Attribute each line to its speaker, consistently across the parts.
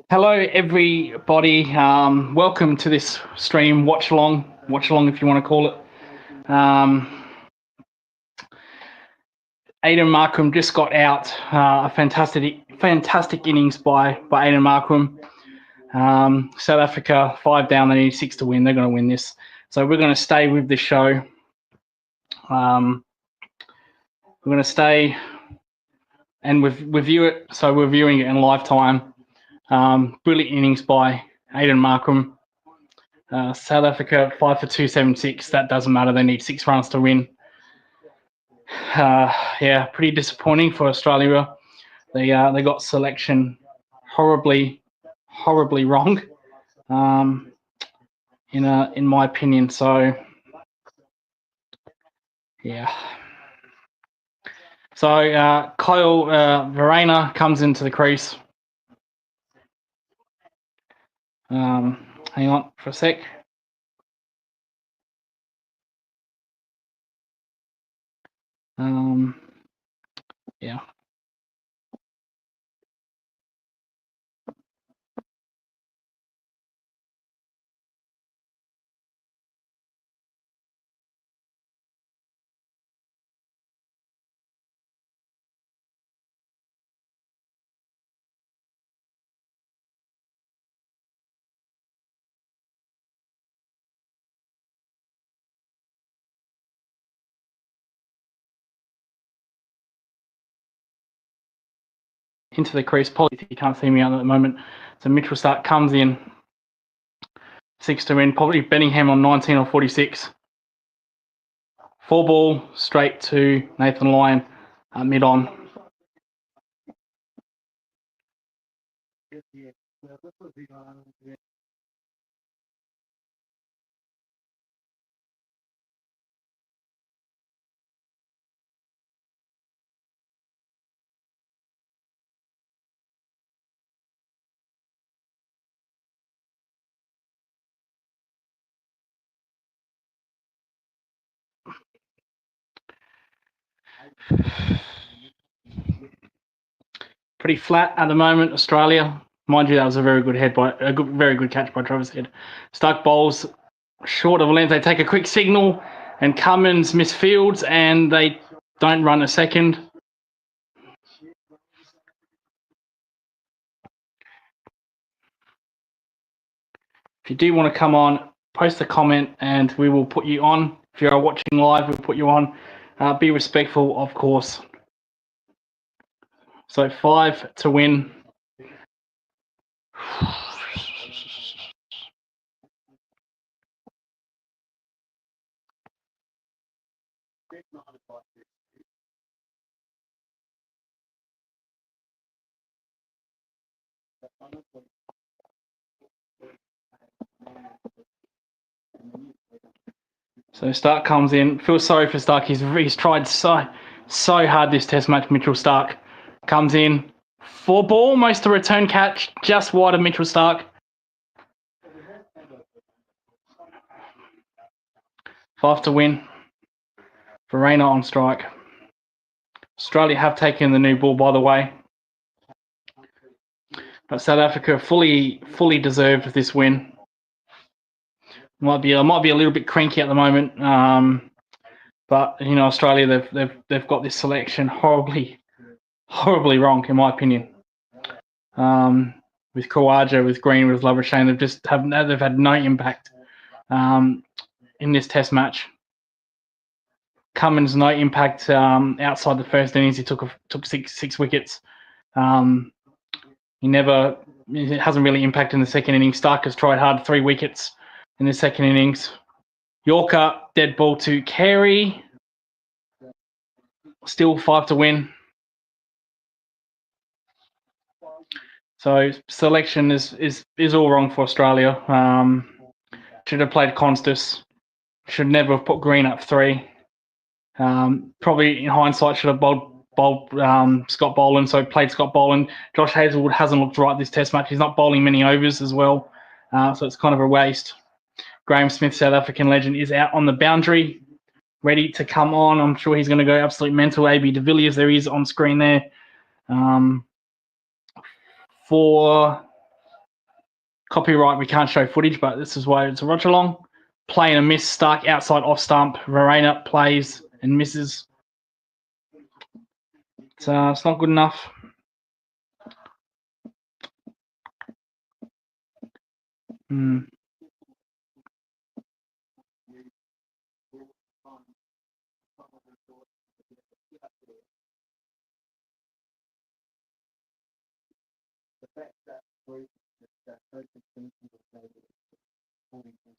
Speaker 1: Hello, everybody. Welcome to this stream. Watch along if you want to call it. Aidan Markram just got out. A fantastic innings by Aidan Markram. South Africa 5 down. They need 6 to win. They're going to win this. So we're going to stay with the show. We're going to stay and review it. So we're viewing it in live time. Brilliant innings by Aidan Markram. South Africa 5 for 276. That doesn't matter. They need 6 runs to win. Yeah, pretty disappointing for Australia. They got selection horribly wrong. In my opinion. So yeah. So Kyle Verreynne comes into the crease. Hang on for a sec. Yeah. Into the crease. Probably you can't see me out at the moment. So Mitchell Starc comes in 6 to win. Probably Benningham on 19 or 46. 4 ball straight to Nathan Lyon mid on. Pretty flat at the moment, Australia. Mind you, that was a very good very good catch by Travis Head. Starc bowls short of length. They take a quick signal, and Cummins misfields, and they don't run a second. If you do want to come on, post a comment, and we will put you on. If you are watching live, we'll put you on. Be respectful, of course. So 5 to win. So Starc comes in. Feel sorry for Starc. He's tried so hard this test match. Mitchell Starc comes in. 4 ball, almost a return catch, just wide of Mitchell Starc. 5 to win. Verreynne on strike. Australia have taken the new ball, by the way. But South Africa fully deserved this win. Might be a little bit cranky at the moment, but Australia they've got this selection horribly wrong in my opinion. With Khawaja, with Green, with Labuschagne, they've had no impact in this Test match. Cummins no impact outside the first innings. He took six wickets. It hasn't really impacted in the second innings. Starc has tried hard, 3 wickets in the second innings. Yorker, dead ball to Carey. Still 5 to win. So selection is all wrong for Australia. Should have played Constas. Should never have put Green up 3. Probably in hindsight should have bowled Scott Boland. So played Scott Boland. Josh Hazlewood hasn't looked right this Test match. He's not bowling many overs as well. So it's kind of a waste. Graham Smith, South African legend, is out on the boundary, ready to come on. I'm sure he's going to go absolute mental. AB de Villiers, there he is on screen there. For copyright, we can't show footage, but this is why it's a Roger Long. Play and a miss, Stark outside off stump. Verena plays and misses. It's not good enough.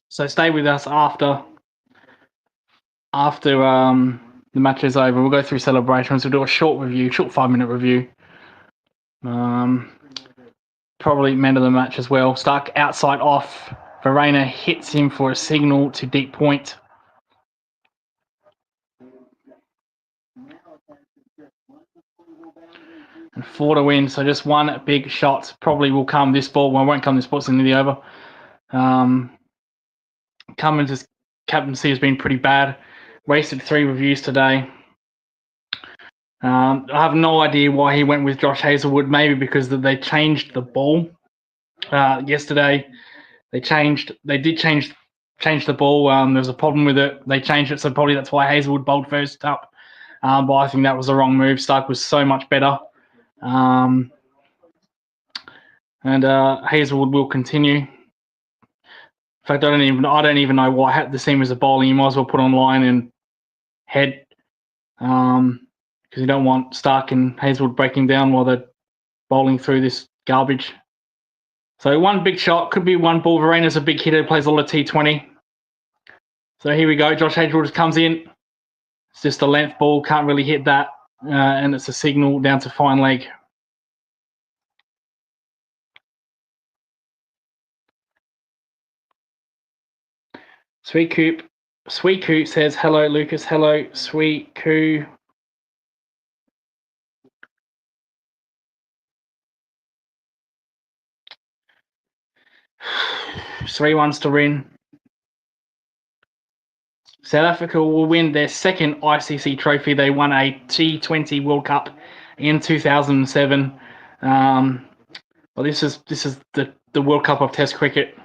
Speaker 1: So stay with us after the match is over. We'll go through celebrations. We'll do a short 5-minute review. Probably men of the match as well. Stark outside off. Verena hits him for a signal to deep point. And 4 to win. So just one big shot probably will come this ball. Well, it won't come this ball. It's nearly over. Cummins' captaincy has been pretty bad. Wasted 3 reviews today. I have no idea why he went with Josh Hazlewood. Maybe because they changed the ball yesterday. They did change the ball. There was a problem with it. They changed it, so probably that's why Hazlewood bowled first up. But I think that was the wrong move. Stark was so much better. And Hazlewood will continue. In fact, I don't even know why the seam is a bowling. You might as well put on line and head, because you don't want Stark and Hazlewood breaking down while they're bowling through this garbage. So one big shot, could be one ball. Verena's a big hitter, plays a lot of T20. So here we go. Josh Hazlewood comes in. It's just a length ball, can't really hit that, and it's a signal down to fine leg. Sweet Coop says, hello, Lucas. Hello, Sweet Coop. Three ones to win. South Africa will win their second ICC trophy. They won a T20 World Cup in 2007. Well, this is the World Cup of Test cricket.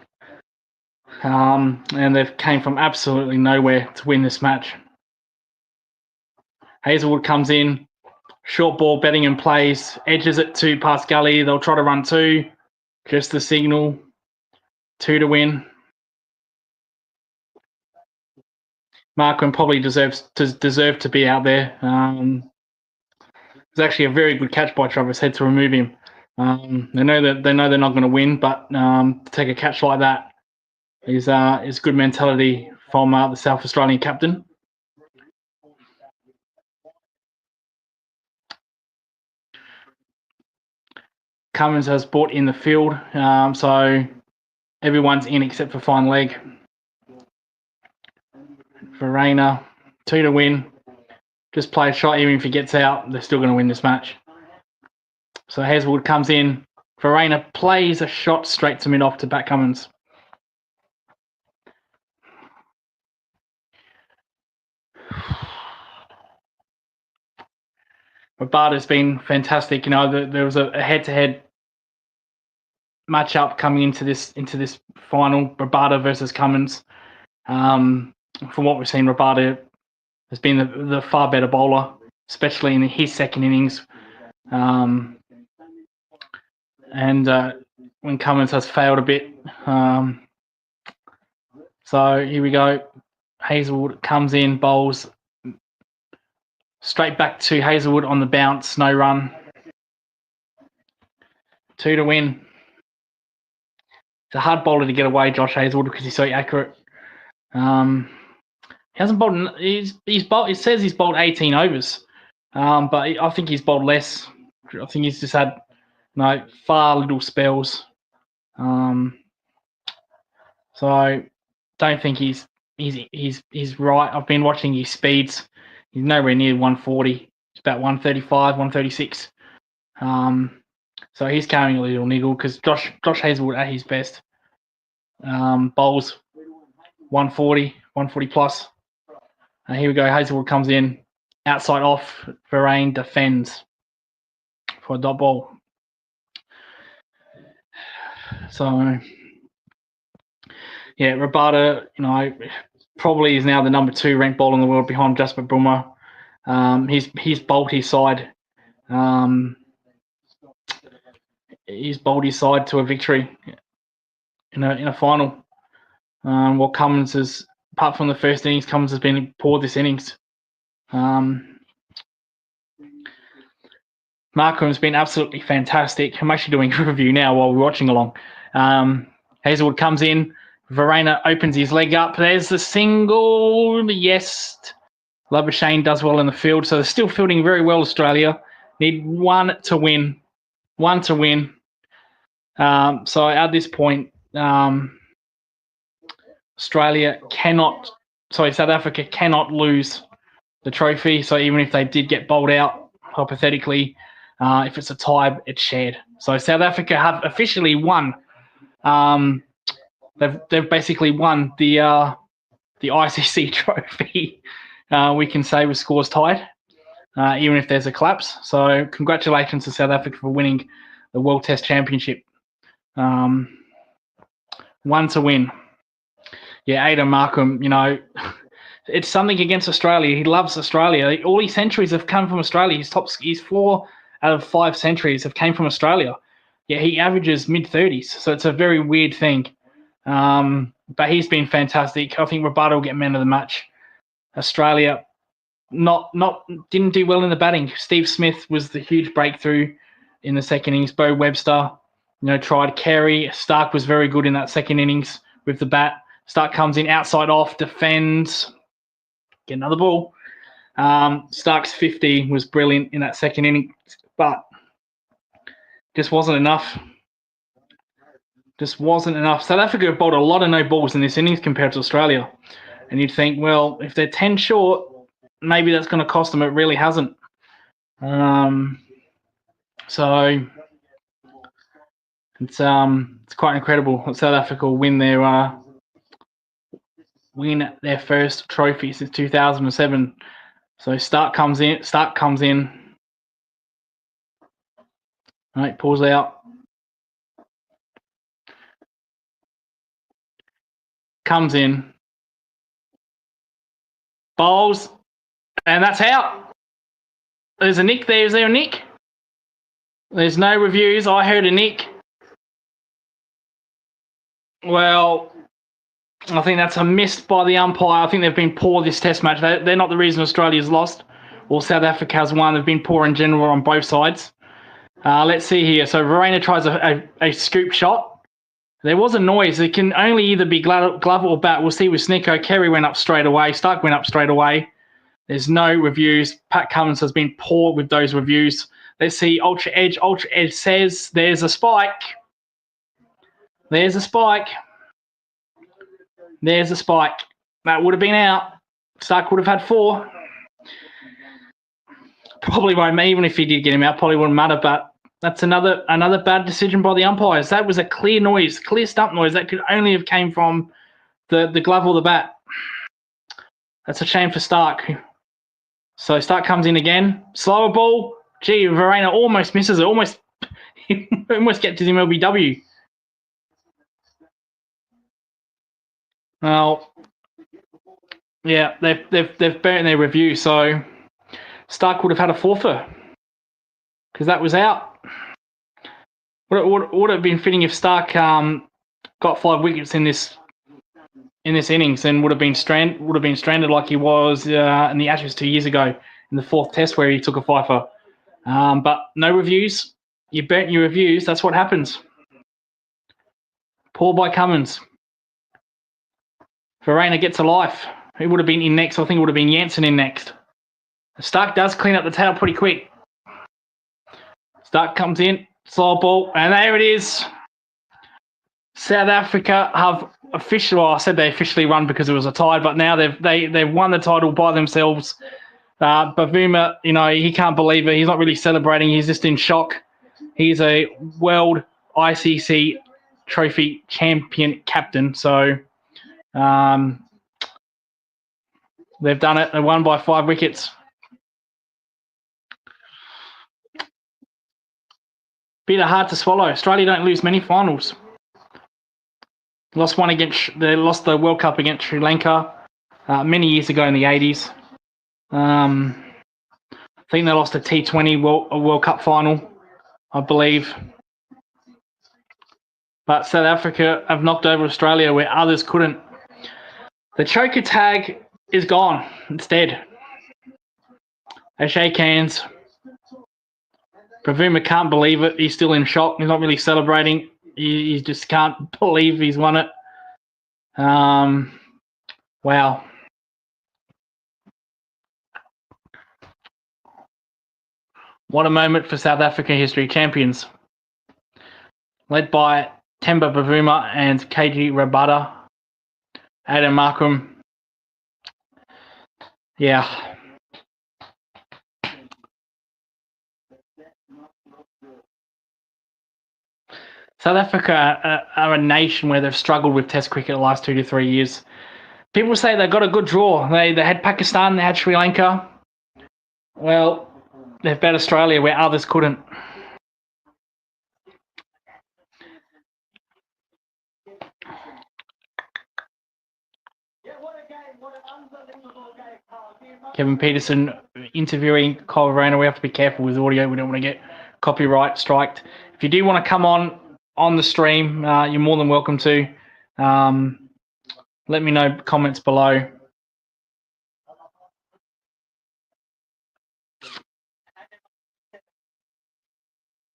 Speaker 1: And they've came from absolutely nowhere to win this match. Hazlewood comes in, short ball, Bettingham plays, edges it to past gully. They'll try to run 2, just the signal, 2 to win. Markham probably deserved to be out there. It's actually a very good catch by Travis Head to remove him. They know they're not going to win, but to take a catch like that is good mentality from the South Australian captain. Cummins has brought in the field, so everyone's in except for fine leg. Verena, 2 to win. Just play a shot, even if he gets out, they're still going to win this match. So Hazlewood comes in. Verena plays a shot straight to mid-off to Pat Cummins. Rabada's been fantastic. You know, there was a head-to-head matchup coming into this final, Rabada versus Cummins. From what we've seen, Rabada has been the far better bowler, especially in his second innings. And when Cummins has failed a bit. So here we go. Hazlewood comes in, bowls straight back to Hazlewood on the bounce, no run. 2 to win. It's a hard bowler to get away, Josh Hazlewood, because he's so accurate. He hasn't bowled. He's bowled. It says he's bowled 18 overs, but I think he's bowled less. I think he's just had far little spells. So I don't think he's right. I've been watching his speeds. He's nowhere near 140. He's about 135, 136. So he's carrying a little niggle because Josh Hazlewood at his best bowls 140, 140 plus. And here we go. Hazlewood comes in, outside off. Verena defends for a dot ball. So, yeah, Rabada, probably is now the number 2 ranked bowler in the world behind Jasprit Bumrah. He's bowled his side. He's bowled his side to a victory in a final. While Cummins has, apart from the first innings, Cummins has been poor this innings. Markham's been absolutely fantastic. I'm actually doing a review now while we're watching along. Hazelwood comes in. Verena opens his leg up. There's the single. Yes. Labuschagne does well in the field. So they're still fielding very well, Australia. Need one to win. So at this point, South Africa cannot lose the trophy. So even if they did get bowled out, hypothetically, if it's a tie, it's shared. So South Africa have officially won. They've basically won the ICC trophy. We can say with scores tied, even if there's a collapse. So congratulations to South Africa for winning the World Test Championship. One to win. Yeah, Aidan Markham, it's something against Australia. He loves Australia. All his centuries have come from Australia. His 4 out of 5 centuries have came from Australia. Yeah, he averages mid-30s, so it's a very weird thing. But he's been fantastic. I think Rabada will get man of the match. Australia didn't do well in the batting. Steve Smith was the huge breakthrough in the second innings. Bo Webster, tried. Carey. Stark was very good in that second innings with the bat. Stark comes in outside off, defends, get another ball. Stark's 50 was brilliant in that second inning, but just wasn't enough. South Africa have bowled a lot of no balls in this innings compared to Australia. And you'd think, well, if they're 10 short, maybe that's going to cost them. It really hasn't. So it's quite incredible that South Africa will win their first trophy since 2007. So Stark comes in. All right, pulls out. Comes in. Bowls. And that's out. There's a nick there. Is there a nick? There's no reviews. I heard a nick. Well, I think that's a miss by the umpire. I think they've been poor this test match. They're not the reason Australia's lost or South Africa has won. They've been poor in general on both sides. Let's see here. So Verena tries a scoop shot. There was a noise. It can only either be glove or bat. We'll see with Snicko. Carey went up straight away. Stark went up straight away. There's no reviews. Pat Cummins has been poor with those reviews. Let's see. Ultra Edge. Ultra Edge says there's a spike. There's a spike. That would have been out. Stark would have had 4. Probably won't, even if he did get him out, probably wouldn't matter, but that's another bad decision by the umpires. That was a clear stump noise that could only have came from the glove or the bat. That's a shame for Stark. So Stark comes in again. Slower ball. Gee, Verena almost misses it. Almost gets his MLBW. Well, yeah, they've burnt their review, so Stark would have had a forfeit because that was out. Would have been fitting if Stark got 5 wickets in this innings and would have been stranded like he was in the Ashes 2 years ago in the 4th Test where he took a fifer. But no reviews. You burnt your reviews. That's what happens. Poor by Cummins. Verena gets a life. Who would have been in next? I think it would have been Jansen in next. Stark does clean up the tail pretty quick. Stark comes in, slow ball, and there it is. South Africa have officially, well, I said they officially won because it was a tie, but now they've won the title by themselves. Bavuma, he can't believe it. He's not really celebrating. He's just in shock. He's a World ICC Trophy champion captain, so they've done it. They won by 5 wickets. Bit hard to swallow. Australia don't lose many finals. Lost they lost the World Cup against Sri Lanka many years ago in the 80s. I think they lost a T20 World Cup final, I believe. But South Africa have knocked over Australia where others couldn't. The choker tag is gone. It's dead. They shake hands. Bavuma can't believe it. He's still in shock. He's not really celebrating. He just can't believe he's won it. Wow. What a moment for South African history. Champions. Led by Temba Bavuma and KG Rabada. Adam Markham. Yeah. South Africa are a nation where they've struggled with Test cricket the last 2 to 3 years. People say they got a good draw. They had Pakistan, they had Sri Lanka. Well, they've bet Australia where others couldn't. Kevin Peterson interviewing Kyle Verona. We have to be careful with audio. We don't want to get copyright striked. If you do want to come on the stream, you're more than welcome to. Let me know comments below.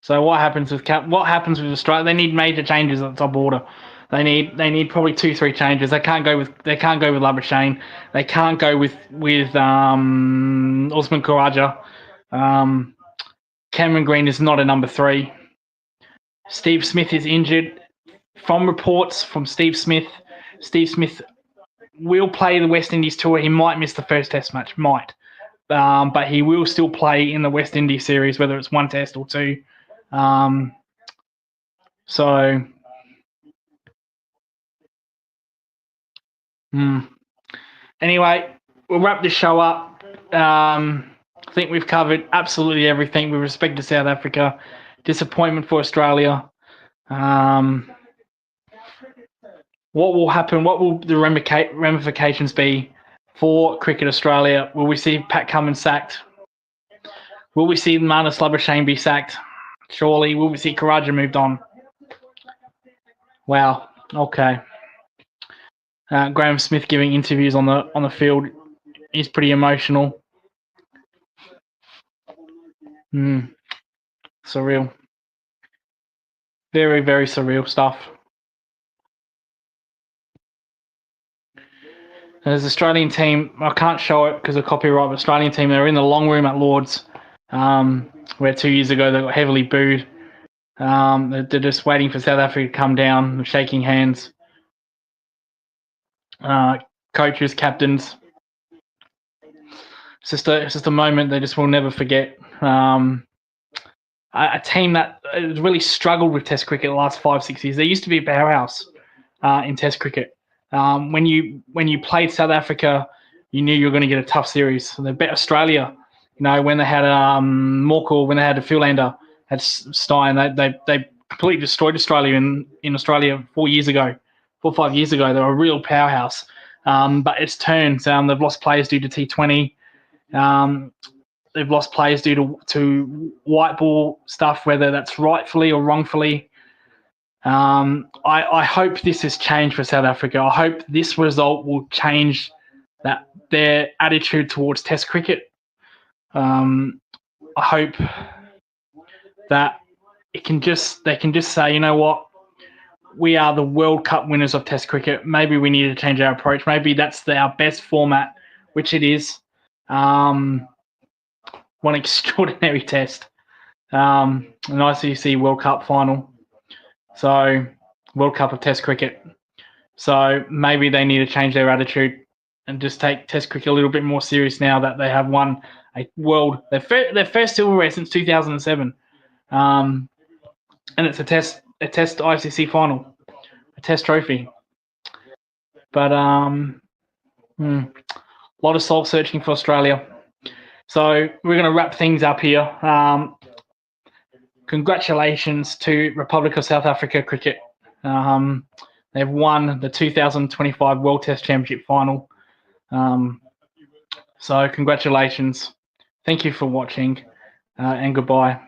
Speaker 1: So what happens with Australia? They need major changes at the top order. They need probably 2-3 changes. They can't go with Labuschagne. They can't go with Usman Khawaja. Cameron Green is not a number 3. Steve Smith is injured. From reports from Steve Smith will play the West Indies tour. He might miss the first Test match, but he will still play in the West Indies series, whether it's 1 Test or 2. Anyway, we'll wrap this show up. I think we've covered absolutely everything with respect to South Africa. Disappointment for Australia. What will happen? What will the ramifications be for Cricket Australia? Will we see Pat Cummins sacked? Will we see Marnus Labuschagne be sacked? Surely. Will we see Khawaja moved on? Wow. Okay. Graham Smith giving interviews on the field is pretty emotional. Surreal. Very, very surreal stuff. There's an Australian team. I can't show it because of copyright. But Australian team, they're in the long room at Lords, where 2 years ago they got heavily booed. They're just waiting for South Africa to come down, shaking hands. Coaches, captains. It's just a moment they just will never forget. A team that has really struggled with Test cricket the last 5-6 years. They used to be a powerhouse in Test cricket. When you played South Africa, you knew you were going to get a tough series. So they bet Australia. When they had Morkel, when they had a Philander, had Stein, they completely destroyed Australia in Australia 4 or 5 years ago. They were a real powerhouse. But it's turned. They've lost players due to T20. They've lost players due to white ball stuff, whether that's rightfully or wrongfully. I hope this has changed for South Africa. I hope this result will change their attitude towards Test cricket. I hope that they can just say, you know what, we are the World Cup winners of Test cricket. Maybe we need to change our approach. Maybe that's our best format, which it is. One extraordinary Test. An ICC World Cup final. So, World Cup of Test cricket. So, maybe they need to change their attitude and just take Test cricket a little bit more serious now that they have won their first silverware since 2007. And it's a Test ICC final, a Test trophy. But a lot of soul searching for Australia. So we're going to wrap things up here. Congratulations to Republic of South Africa cricket. They've They've won the 2025 World Test Championship final. So congratulations. Thank you for watching, and goodbye.